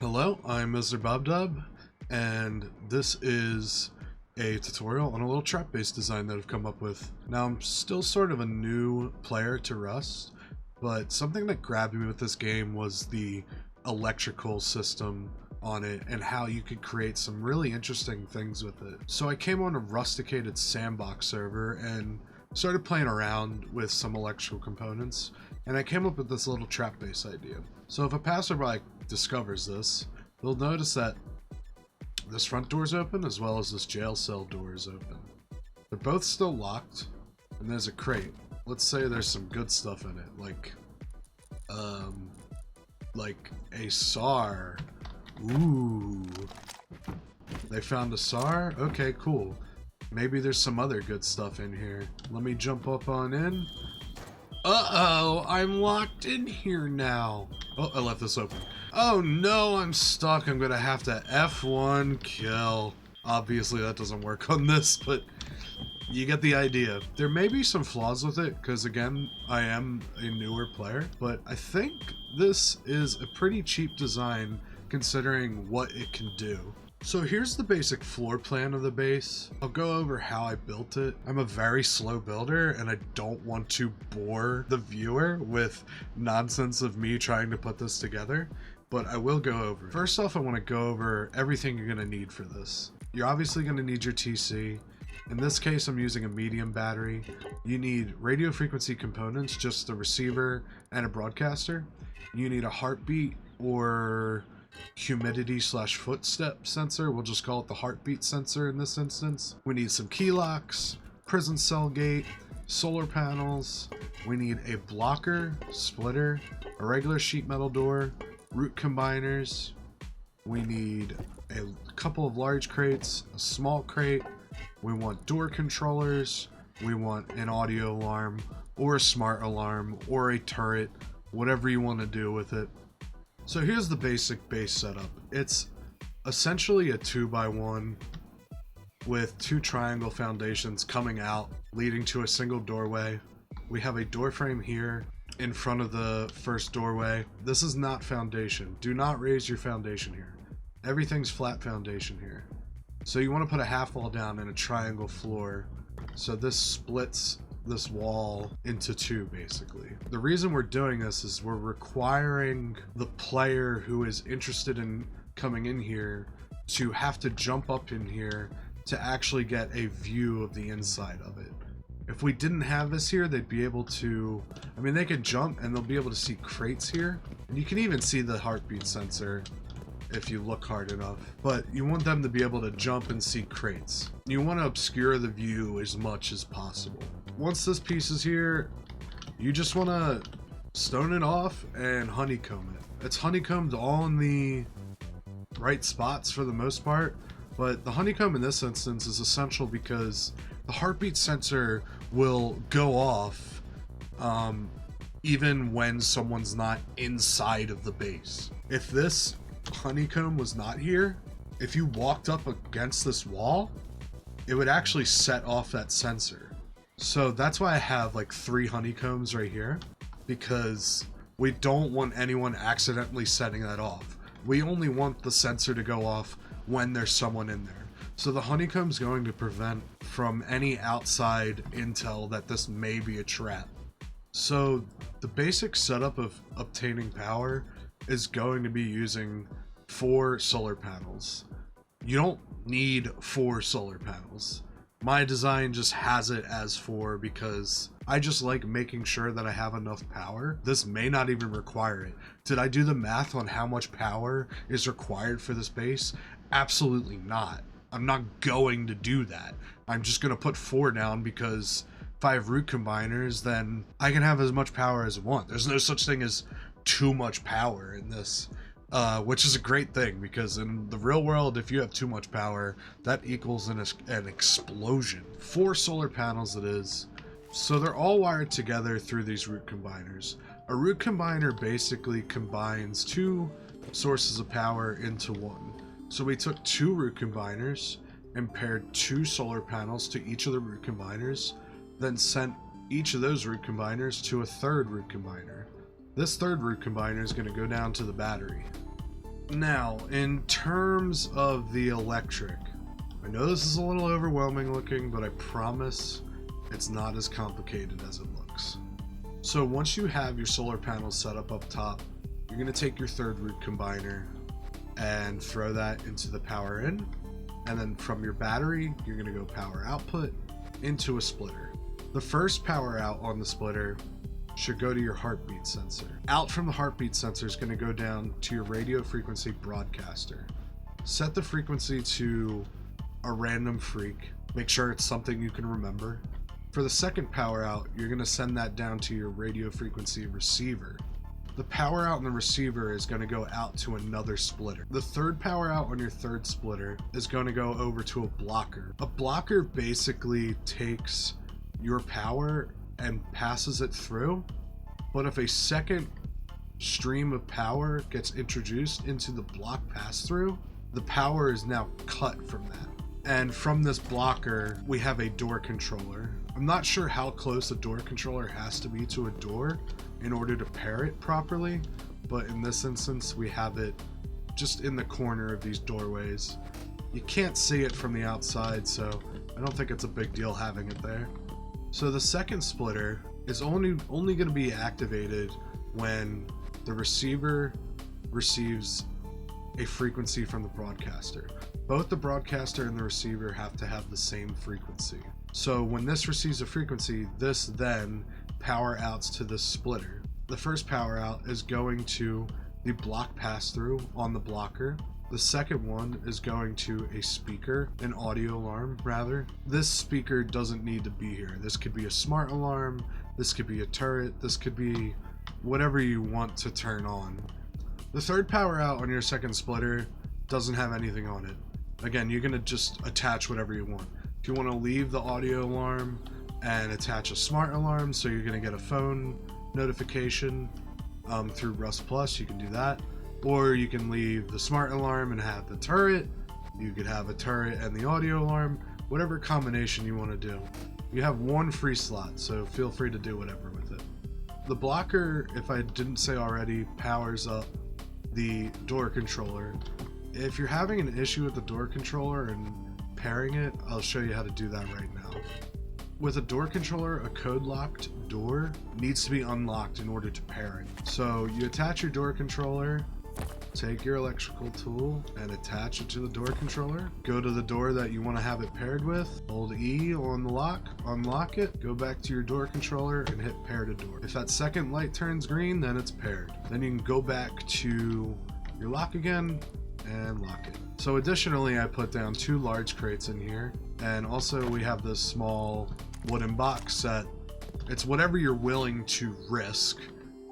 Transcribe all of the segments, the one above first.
Hello, I'm MrBobDob, and this is a tutorial on a little trap-based design that I've come up with. Now, I'm still sort of a new player to Rust, but something that grabbed me with this game was the electrical system on it and how you could create some really interesting things with it. So I came on a rusticated sandbox server and started playing around with some electrical components, and I came up with this little trap base idea. So if a passerby discovers this, they'll notice that this front door is open as well as this jail cell door is open. They're both still locked, and there's a crate. Let's say there's some good stuff in it, like a SAR. Ooh. They found a SAR? Okay, cool. Maybe there's some other good stuff in here. Let me jump up on in. Uh-oh, I'm locked in here now. Oh, I left this open. Oh no, I'm stuck. I'm gonna have to F1 kill. Obviously that doesn't work on this, but you get the idea. There may be some flaws with it, because again, I am a newer player, but I think this is a pretty cheap design considering what it can do. So here's the basic floor plan of the base. I'll go over how I built it. I'm a very slow builder and I don't want to bore the viewer with nonsense of me trying to put this together, but I will go over. First off, I want to go over everything you're going to need for this. You're obviously going to need your TC. In this case, I'm using a medium battery. You need radio frequency components, just the receiver and a broadcaster. You need a heartbeat or humidity/footstep sensor. We'll just call it the heartbeat sensor in this instance. We need some key locks, prison cell gate, solar panels. We need a blocker, splitter, a regular sheet metal door, root combiners. We need a couple of large crates, a small crate. We want door controllers. We want an audio alarm or a smart alarm or a turret, whatever you want to do with it. So here's the basic base setup. It's essentially a 2x1 with two triangle foundations coming out, leading to a single doorway. We have a door frame here in front of the first doorway. This is not foundation. Do not raise your foundation here. Everything's flat foundation here. So you want to put a half wall down and a triangle floor. So this splits this wall into two, basically. The reason we're doing this is we're requiring the player who is interested in coming in here to have to jump up in here to actually get a view of the inside of it. If we didn't have this here, they'd be able to, I mean, they could jump and they'll be able to see crates here. And you can even see the heartbeat sensor if you look hard enough, but you want them to be able to jump and see crates. You want to obscure the view as much as possible. Once this piece is here, you just want to stone it off and honeycomb it. It's honeycombed all in the right spots for the most part, but the honeycomb in this instance is essential because the heartbeat sensor will go off even when someone's not inside of the base. If this honeycomb was not here, if you walked up against this wall, it would actually set off that sensor. So that's why I have like 3 honeycombs right here, because we don't want anyone accidentally setting that off. We only want the sensor to go off when there's someone in there. So the honeycomb's going to prevent from any outside intel that this may be a trap. So the basic setup of obtaining power is going to be using 4 solar panels. You don't need 4 solar panels. My design just has it as 4 because I just like making sure that I have enough power. This may not even require it. Did I do the math on how much power is required for this base? Absolutely not. I'm not going to do that. I'm just going to put 4 down because if I have root combiners, then I can have as much power as I want. There's no such thing as too much power in this, which is a great thing, because in the real world, if you have too much power, that equals an explosion. 4 solar panels it is. So they're all wired together through these root combiners. A root combiner basically combines 2 sources of power into one. So we took 2 root combiners and paired 2 solar panels to each of the root combiners, then sent each of those root combiners to a 3rd root combiner. This 3rd root combiner is going to go down to the battery. Now, in terms of the electric, I know this is a little overwhelming looking, but I promise it's not as complicated as it looks. So once you have your solar panels set up top, you're going to take your third root combiner and throw that into the power in, and then from your battery, you're going to go power output into a splitter. The first power out on the splitter should go to your heartbeat sensor. Out from the heartbeat sensor is going to go down to your radio frequency broadcaster. Set the frequency to a random freak. Make sure it's something you can remember. For the second power out, you're going to send that down to your radio frequency receiver. The power out on the receiver is going to go out to another splitter. The third power out on your third splitter is going to go over to a blocker. A blocker basically takes your power and passes it through, but if a second stream of power gets introduced into the block pass-through, the power is now cut from that. And from this blocker, we have a door controller. I'm not sure how close a door controller has to be to a door in order to pair it properly, but in this instance, we have it just in the corner of these doorways. You can't see it from the outside, so I don't think it's a big deal having it there. So the second splitter is only going to be activated when the receiver receives a frequency from the broadcaster. Both the broadcaster and the receiver have to have the same frequency. So when this receives a frequency, this then power outs to the splitter. The first power out is going to the block pass-through on the blocker. The second one is going to a speaker, an audio alarm rather. This speaker doesn't need to be here. This could be a smart alarm, this could be a turret, this could be whatever you want to turn on. The third power out on your second splitter doesn't have anything on it. Again, you're gonna just attach whatever you want. If you want to leave the audio alarm and attach a smart alarm, so you're gonna get a phone notification through Rust Plus, you can do that. Or you can leave the smart alarm and have the turret. You could have a turret and the audio alarm, whatever combination you want to do. You have one free slot, so feel free to do whatever with it. The blocker, if I didn't say already, powers up the door controller. If you're having an issue with the door controller and pairing it, I'll show you how to do that right now. With a door controller, a code-locked door needs to be unlocked in order to pair it. So you attach your door controller, take your electrical tool and attach it to the door controller. Go to the door that you want to have it paired with, hold E on the lock, unlock it, go back to your door controller and hit pair to door. If that second light turns green, then it's paired. Then you can go back to your lock again and lock it. So additionally, I put down 2 large crates in here, and also we have this small wooden box set. It's whatever you're willing to risk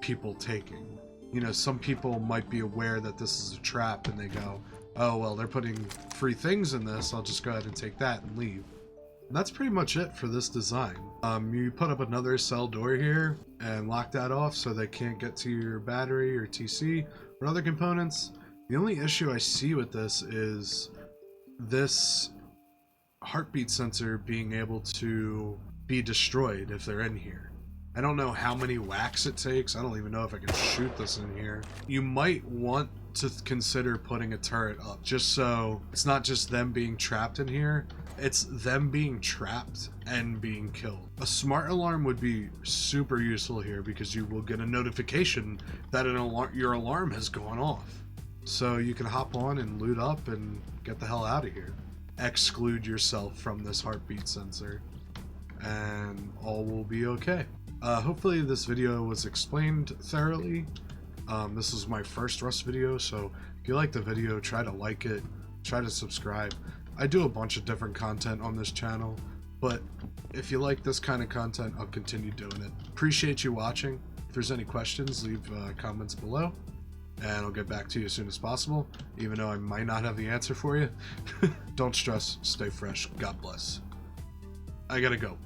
people taking. You know, some people might be aware that this is a trap and they go, oh, well, they're putting free things in this, I'll just go ahead and take that and leave. And that's pretty much it for this design. You put up another cell door here and lock that off so they can't get to your battery or TC or other components. The only issue I see with this is this heartbeat sensor being able to be destroyed if they're in here. I don't know how many whacks it takes. I don't even know if I can shoot this in here. You might want to consider putting a turret up just so it's not just them being trapped in here, it's them being trapped and being killed. A smart alarm would be super useful here because you will get a notification that your alarm has gone off. So you can hop on and loot up and get the hell out of here. Exclude yourself from this heartbeat sensor and all will be okay. Hopefully this video was explained thoroughly. This is my first Rust video, so if you like the video, try to like it, try to subscribe. I do a bunch of different content on this channel, but if you like this kind of content, I'll continue doing it. Appreciate you watching. If there's any questions, leave comments below, and I'll get back to you as soon as possible, even though I might not have the answer for you. Don't stress, stay fresh, God bless. I gotta go.